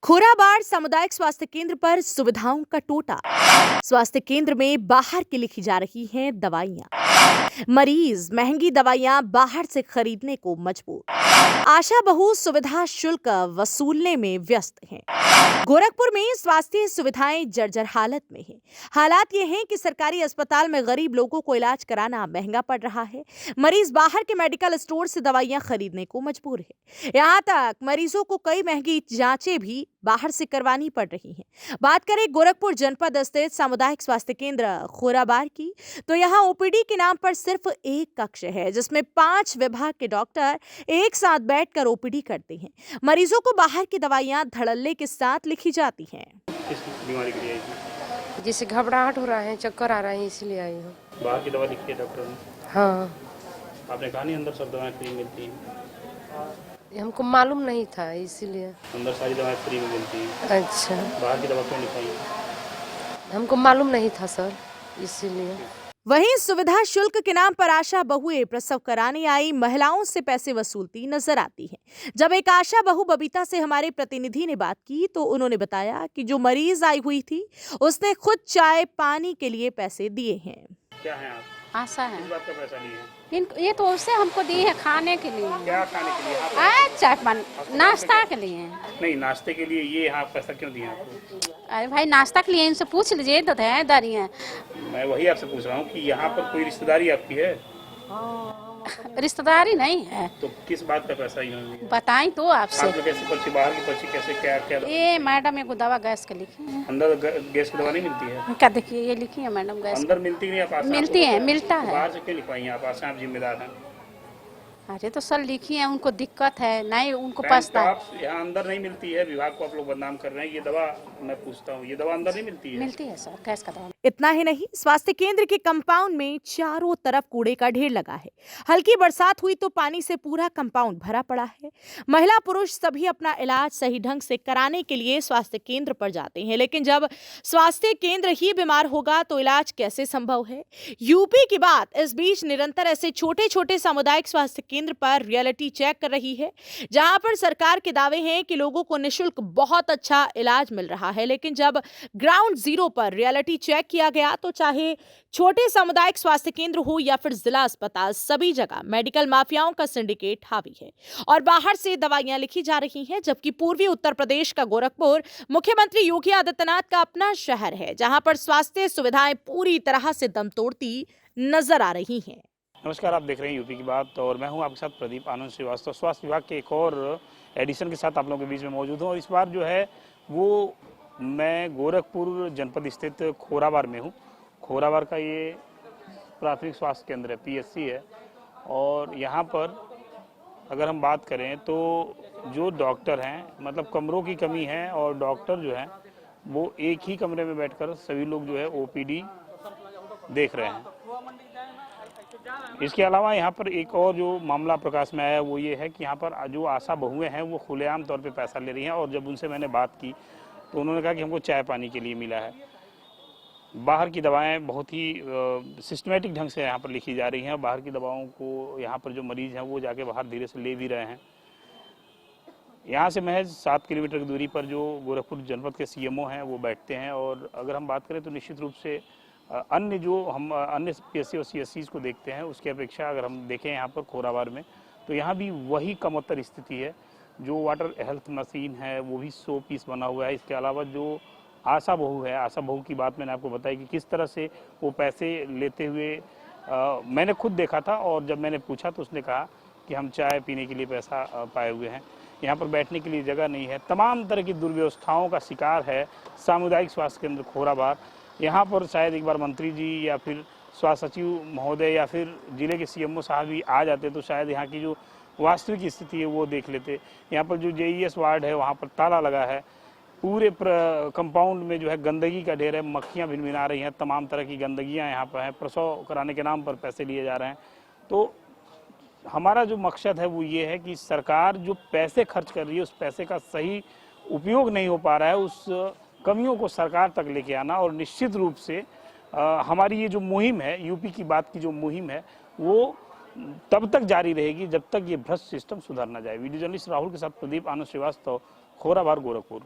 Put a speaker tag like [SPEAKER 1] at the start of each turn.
[SPEAKER 1] खोराबाड़ सामुदायिक स्वास्थ्य केंद्र पर सुविधाओं का टोटा। स्वास्थ्य केंद्र में बाहर की लिखी जा रही हैं दवाइयां। मरीज महंगी दवाइयां बाहर से खरीदने को मजबूर। आशा बहू सुविधा शुल्क वसूलने में व्यस्त हैं। गोरखपुर में स्वास्थ्य सुविधाएं जर्जर हालत में हैं। हालात ये हैं कि सरकारी अस्पताल में गरीब लोगों को इलाज कराना महंगा पड़ रहा है। मरीज बाहर के मेडिकल स्टोर से दवाइयां खरीदने को मजबूर है। यहाँ तक मरीजों को कई महंगी जांचें भी बाहर से करवानी पड़ रही हैं। बात करें गोरखपुर जनपद स्थित सामुदायिक स्वास्थ्य केंद्र खोराबाड़ की, तो यहाँ ओपीडी के नाम पर सिर्फ एक कक्ष है जिसमें 5 विभाग के डॉक्टर एक साथ बैठकर ओपीडी करते हैं। मरीजों को बाहर की दवाइयां धड़ल्ले के साथ लिखी जाती हैं।
[SPEAKER 2] किस बीमारी के लिए आई थी?
[SPEAKER 3] जैसे घबराहट हो रहा है, चक्कर आ रहा है, इसलिए आई हूँ।
[SPEAKER 2] बाहर की दवा लिखी है डॉक्टर ने?
[SPEAKER 3] हाँ।
[SPEAKER 2] आपने कहा नहीं अंदर सब दवाएं फ्री मिलती हैं?
[SPEAKER 3] हमको मालूम नहीं था, इसीलिए।
[SPEAKER 2] अंदर सारी दवाएं फ्री में मिलती हैं।
[SPEAKER 3] अच्छा।
[SPEAKER 2] बाहर की दवा क्यों लिखाई?
[SPEAKER 3] हमको मालूम नहीं था सर, इसीलिए।
[SPEAKER 1] वहीं सुविधा शुल्क के नाम पर आशा बहुएं प्रसव कराने आई महिलाओं से पैसे वसूलती नजर आती हैं। जब एक आशा बहू बबीता से हमारे प्रतिनिधि ने बात की तो उन्होंने बताया कि जो मरीज आई हुई थी उसने खुद चाय पानी के लिए पैसे दिए हैं।
[SPEAKER 2] क्या है आप?
[SPEAKER 4] आशा है।
[SPEAKER 2] किस बात का पैसा लिए हैं?
[SPEAKER 4] ये तो उससे हमको दी है खाने के लिए।
[SPEAKER 2] क्या खाने के लिए? आप
[SPEAKER 4] चाय पानी नाश्ता के लिए।
[SPEAKER 2] नहीं, नाश्ते के लिए ये यहाँ पैसा क्यों दिए आपको?
[SPEAKER 4] अरे भाई नाश्ता के लिए इनसे पूछ लीजिए, तो है दारी है।
[SPEAKER 2] मैं वही आपसे पूछ रहा हूँ कि यहाँ पर कोई रिश्तेदारी आपकी है?
[SPEAKER 4] रिश्तेदारी नहीं है।
[SPEAKER 2] तो किस बात का पैसा इन्होंने?
[SPEAKER 4] बताई तो आपसे।
[SPEAKER 2] आप कैसे पर्ची, बाहर की पर्ची कैसे, क्या क्या?
[SPEAKER 4] ये मैडम एक दवा गैस के लिखी है।
[SPEAKER 2] अंदर गैस की दवा नहीं मिलती है?
[SPEAKER 4] क्या देखिए ये लिखी है मैडम गैस।
[SPEAKER 2] अंदर मिलती नहीं? आप
[SPEAKER 4] मिलती है, मिलता है।
[SPEAKER 2] बाहर से क्यों लिखवाई? आप आशा आप जिम्मेदार हैं।
[SPEAKER 4] अरे तो सर लिखी है, उनको दिक्कत है नहीं, उनको पछता है।
[SPEAKER 2] आप यहाँ अंदर नहीं मिलती है, विभाग को आप लोग बदनाम कर रहे हैं। ये दवा मैं पूछता हूँ, ये दवा अंदर नहीं मिलती है?
[SPEAKER 4] मिलती है सर, गैस का दवा।
[SPEAKER 1] इतना ही नहीं, स्वास्थ्य केंद्र के कंपाउंड में चारों तरफ कूड़े का ढेर लगा है। हल्की बरसात हुई तो पानी से पूरा कंपाउंड भरा पड़ा है। महिला पुरुष सभी अपना इलाज सही ढंग से कराने के लिए स्वास्थ्य केंद्र पर जाते हैं, लेकिन जब स्वास्थ्य केंद्र ही बीमार होगा तो इलाज कैसे संभव है? यूपी की बात इस बीच निरंतर ऐसे छोटे छोटे सामुदायिक स्वास्थ्य केंद्र पर रियलिटी चेक कर रही है, जहां पर सरकार के दावे हैं कि लोगों को निःशुल्क बहुत अच्छा इलाज मिल रहा है, लेकिन जब ग्राउंड जीरो पर रियलिटी चेक किया गया तो चाहे छोटे सामुदायिक स्वास्थ्य केंद्र हो या फिर जिला अस्पताल, सभी जगह मेडिकल माफियाओं का सिंडिकेट हावी है और बाहर से दवाइयां लिखी जा रही हैं। जबकि पूर्वी उत्तर प्रदेश का गोरखपुर मुख्यमंत्री योगी आदित्यनाथ का अपना शहर है, जहां पर स्वास्थ्य सुविधाएं पूरी तरह से दम तोड़ती नजर आ रही हैं।
[SPEAKER 2] नमस्कार, आप देख रहे हैं यूपी की बात और मैं हूं आपके साथ प्रदीप आनंद श्रीवास्तव। स्वास्थ्य विभाग के एक और एडिशन के साथ आप लोगों के बीच में मौजूद हूं और इस बार जो है वो मैं गोरखपुर जनपद स्थित खोराबाड़ में हूं। खोराबाड़ का ये प्राथमिक स्वास्थ्य केंद्र है, पीएचसी है। और यहाँ पर अगर हम बात करें तो जो डॉक्टर हैं, मतलब कमरों की कमी है और डॉक्टर जो है वो एक ही कमरे में बैठकर सभी लोग जो है ओपीडी देख रहे हैं। इसके अलावा यहाँ पर एक और जो मामला प्रकाश में आया वो ये है कि यहाँ पर जो आशा बहुएं हैं वो खुलेआम तौर पे पैसा ले रही हैं। और जब उनसे मैंने बात की तो उन्होंने कहा कि हमको चाय पानी के लिए मिला है। बाहर की दवाएं बहुत ही सिस्टमेटिक ढंग से यहाँ पर लिखी जा रही हैं। बाहर की दवाओं को यहाँ पर जो मरीज हैं वो जाके बाहर धीरे से ले भी रहे हैं। यहाँ से महज 7 किलोमीटर की दूरी पर जो गोरखपुर जनपद के सीएमओ हैं वो बैठते हैं। और अगर हम बात करें तो निश्चित रूप से अन्य जो हम अन्य पीएससी और सीएससीज को देखते हैं उसकी अपेक्षा अगर हम देखें यहाँ पर खोराबाड़ में तो यहाँ भी वही कमतर स्थिति है। जो वाटर हेल्थ मशीन है वो भी 100 पीस बना हुआ है। इसके अलावा जो आशा बहू है, आशा बहू की बात मैंने आपको बताई कि किस तरह से वो पैसे लेते हुए मैंने खुद देखा था। और जब मैंने पूछा तो उसने कहा कि हम चाय पीने के लिए पैसा पाए हुए हैं, यहाँ पर बैठने के लिए जगह नहीं है। तमाम तरह की दुर्व्यवस्थाओं का शिकार है सामुदायिक स्वास्थ्य केंद्र खोराबाड़। यहाँ पर शायद एक बार मंत्री जी या फिर स्वास्थ्य सचिव महोदय या फिर जिले के सीएमओ साहब भी आ जाते तो शायद यहाँ की जो वास्तविक स्थिति है वो देख लेते। यहाँ पर जो जेईएस वार्ड है वहाँ पर ताला लगा है। पूरे कंपाउंड में जो है गंदगी का ढेर है, मक्खियाँ भिनभिना रही हैं, तमाम तरह की गंदगियाँ यहाँ पर हैं। प्रसव कराने के नाम पर पैसे लिए जा रहे हैं। तो हमारा जो मकसद है वो ये है कि सरकार जो पैसे खर्च कर रही है उस पैसे का सही उपयोग नहीं हो पा रहा है, उस कमियों को सरकार तक लेके आना। और निश्चित रूप से हमारी ये जो मुहिम है, यूपी की बात की जो मुहिम है, वो तब तक जारी रहेगी जब तक ये भ्रष्ट सिस्टम सुधर ना जाए। वीडियो जर्नलिस्ट राहुल के साथ प्रदीप आनंद श्रीवास्तव, खोराबाड़, गोरखपुर।